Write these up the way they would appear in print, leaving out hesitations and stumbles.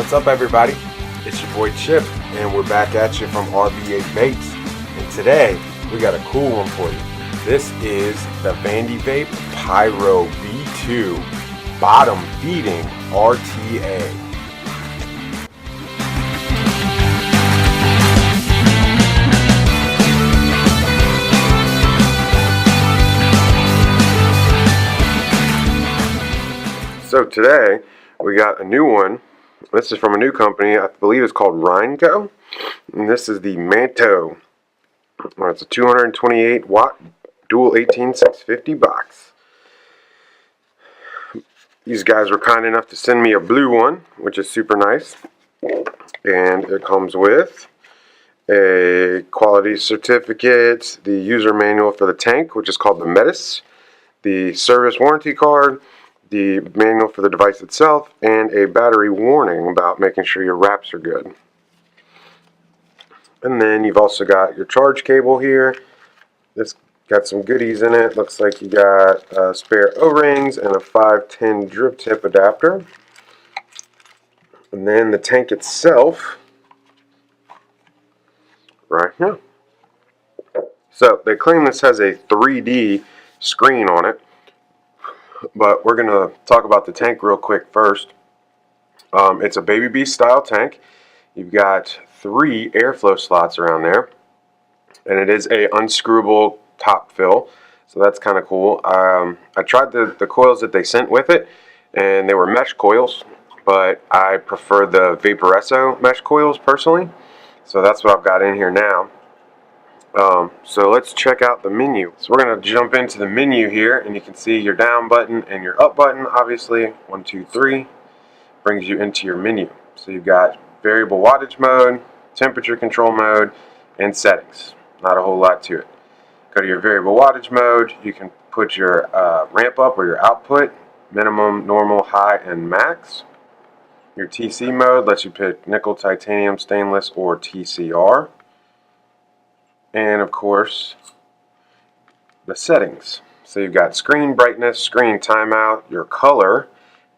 What's up, everybody? It's your boy Chip, and we're back at you from RBA Vapes. And today, we got a cool one for you. This is the Vandy Vape Pyro V2 Bottom Feeding RTA. So today, we got a new one. This is from a new company. I believe it's called Rincoe. And this is the Manto. It's a 228 watt dual 18650 box. These guys were kind enough to send me a blue one, which is super nice. And it comes with a quality certificate, the user manual for the tank, which is called the Metis, the service warranty card, the manual for the device itself, and a battery warning about making sure your wraps are good. And then you've also got your charge cable here. This got some goodies in it. Looks like you got spare O-rings and a 510 drip tip adapter. And then the tank itself, right here. So they claim this has a 3D screen on it. But we're going to talk about the tank real quick first. It's a Baby Beast style tank. You've got 3 airflow slots around there. And it is a unscrewable top fill. So that's kind of cool. I tried the coils that they sent with it. And they were mesh coils. But I prefer the Vaporesso mesh coils personally. So that's what I've got in here now. So let's check out the menu. So we're going to jump into the menu here, and you can see your down button and your up button, obviously. 1, 2, 3 brings you into your menu. So you've got variable wattage mode, temperature control mode, and settings. Not a whole lot to it. Go to your variable wattage mode. You can put your ramp up or your output, minimum, normal, high, and max. Your TC mode lets you pick nickel, titanium, stainless, or TCR. And of course, the settings. So you've got screen brightness, screen timeout, your color,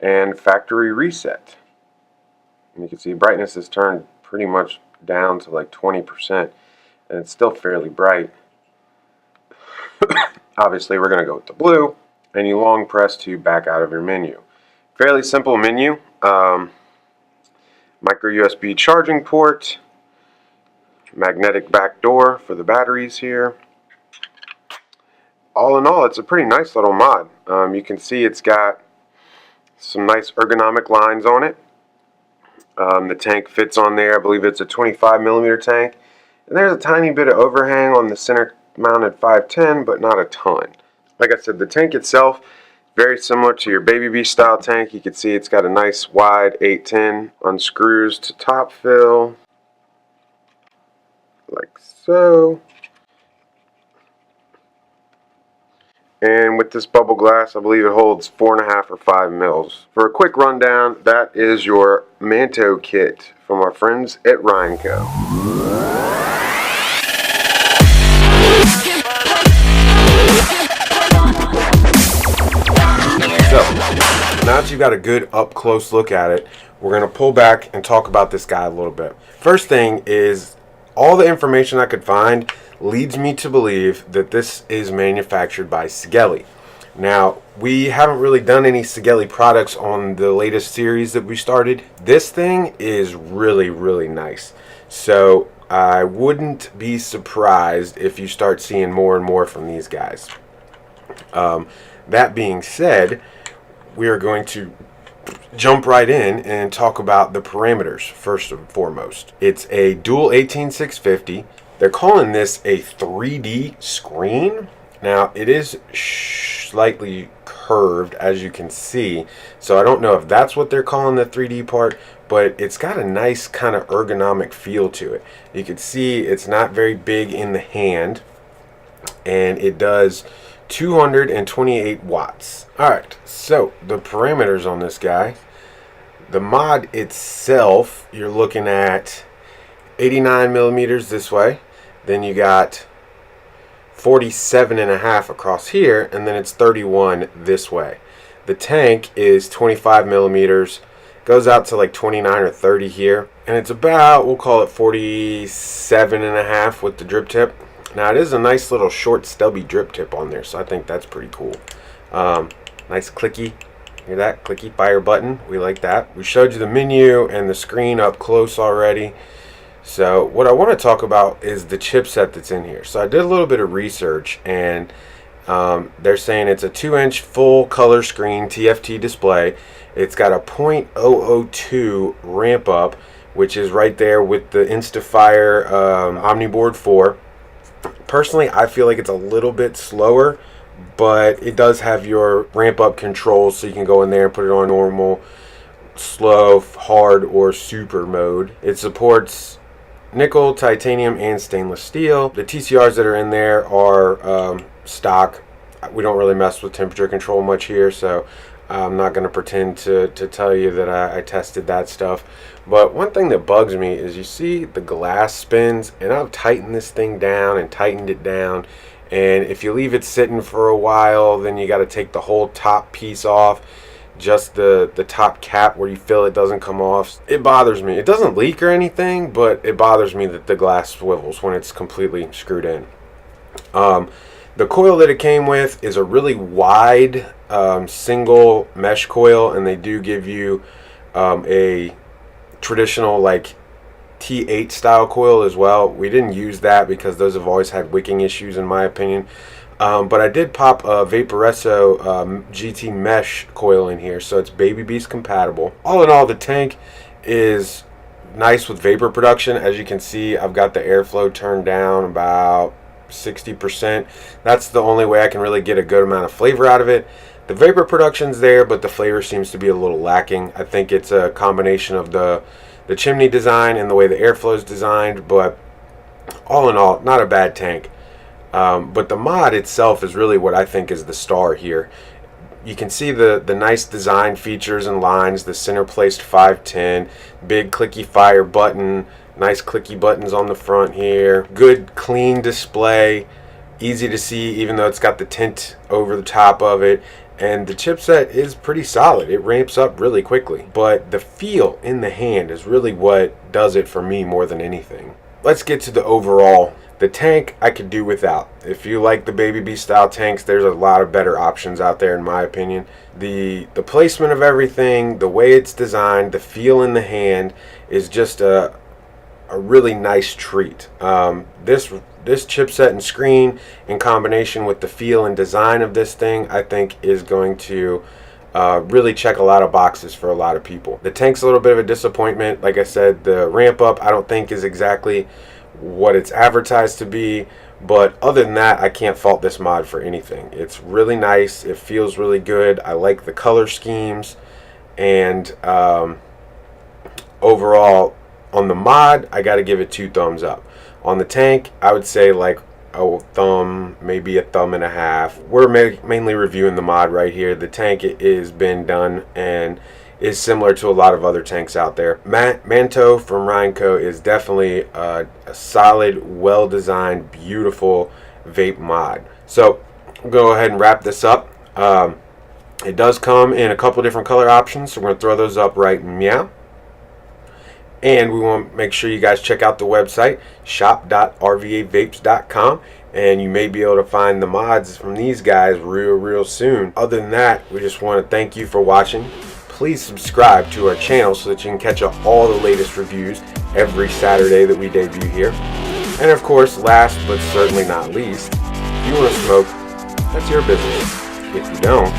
and factory reset. And you can see brightness is turned pretty much down to like 20%, and it's still fairly bright. Obviously, we're going to go with the blue, and you long press to back out of your menu. Fairly simple menu. Micro USB charging port. Magnetic back door for the batteries here. All in all, it's a pretty nice little mod. You can see it's got some nice ergonomic lines on it. The tank fits on there. I believe it's a 25mm tank. And there's a tiny bit of overhang on the center mounted 510, but not a ton. Like I said, the tank itself, very similar to your Baby Beast style tank. You can see it's got a nice wide 810 unscrews to top fill. Like so. And with this bubble glass, I believe it holds 4.5 or 5 mils. For a quick rundown, that is your Manto kit from our friends at Rincoe. So, now that you've got a good up-close look at it, we're going to pull back and talk about this guy a little bit. First thing is, all the information I could find leads me to believe that this is manufactured by Sigelei. Now, we haven't really done any Sigelei products on the latest series that we started. This thing is really, really nice. So I wouldn't be surprised if you start seeing more and more from these guys. That being said, we are going to jump right in and talk about the parameters first and foremost. It's a dual 18650. They're calling this a 3D screen. Now it is slightly curved, as you can see, so I don't know if that's what they're calling the 3D part, but it's got a nice kind of ergonomic feel to it. You can see it's not very big in the hand, and it does 228 watts. Alright, so the parameters on this guy. The mod itself, you're looking at 89mm this way. Then you got 47.5 across here, and then it's 31 this way. The tank is 25mm, Goes out to like 29 or 30 here, and it's about, we'll call it 47.5 with the drip tip. Now it is a nice little short stubby drip tip on there, so I think that's pretty cool. Nice clicky, hear that clicky fire button, we like that. We showed you the menu and the screen up close already. So what I want to talk about is the chipset that's in here. So I did a little bit of research, and they're saying it's a 2-inch full color screen TFT display. It's got a 0.002 ramp up, which is right there with the InstaFire Omniboard 4. Personally, I feel like it's a little bit slower, but it does have your ramp up controls, so you can go in there and put it on normal, slow, hard, or super mode. It supports nickel, titanium, and stainless steel. The TCRs that are in there are stock. We don't really mess with temperature control much here, so I'm not going to pretend to tell you that I tested that stuff. But one thing that bugs me is, you see the glass spins, and I've tightened this thing down and tightened it down, and if you leave it sitting for a while, then you got to take the whole top piece off. Just the top cap where you feel it doesn't come off. It bothers me. It doesn't leak or anything, but it bothers me that the glass swivels when it's completely screwed in. The coil that it came with is a really wide single mesh coil, and they do give you a traditional like T8 style coil as well. We didn't use that because those have always had wicking issues in my opinion. But I did pop a Vaporesso GT mesh coil in here, so it's Baby Beast compatible. All in all, the tank is nice with vapor production. As you can see, I've got the airflow turned down about 60%. That's the only way I can really get a good amount of flavor out of it. The vapor production's there, but the flavor seems to be a little lacking. I think it's a combination of the chimney design and the way the airflow is designed, but all in all, not a bad tank. But the mod itself is really what I think is the star here. You can see the nice design features and lines, the center placed 510, big clicky fire button, nice clicky buttons on the front here, good clean display, easy to see even though it's got the tint over the top of it, and the chipset is pretty solid. It ramps up really quickly, but the feel in the hand is really what does it for me more than anything. Let's get to the overall. The tank I could do without. If you like the Baby Beast style tanks, there's a lot of better options out there in my opinion. The placement of everything, the way it's designed, the feel in the hand is just a really nice treat. This chipset and screen in combination with the feel and design of this thing, I think is going to really check a lot of boxes for a lot of people. The tank's a little bit of a disappointment. Like I said, the ramp up I don't think is exactly what it's advertised to be, but other than that, I can't fault this mod for anything. It's really nice. It feels really good. I like the color schemes, and overall on the mod I gotta give it 2 thumbs up. On the tank I would say like a thumb, maybe a thumb and a half. We're mainly reviewing the mod right here. The tank is been done and is similar to a lot of other tanks out there. Manto from Rincoe is definitely a solid, well-designed, beautiful vape mod. So we'll go ahead and wrap this up. It does come in a couple different color options, so we're going to throw those up right meow. And we want to make sure you guys check out the website, shop.rvavapes.com, and you may be able to find the mods from these guys real soon. Other than that, we just want to thank you for watching. Please subscribe to our channel so that you can catch up all the latest reviews every Saturday that we debut here. And of course, last but certainly not least, if you want to smoke, that's your business. If you don't,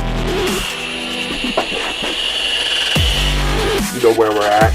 you know where we're at.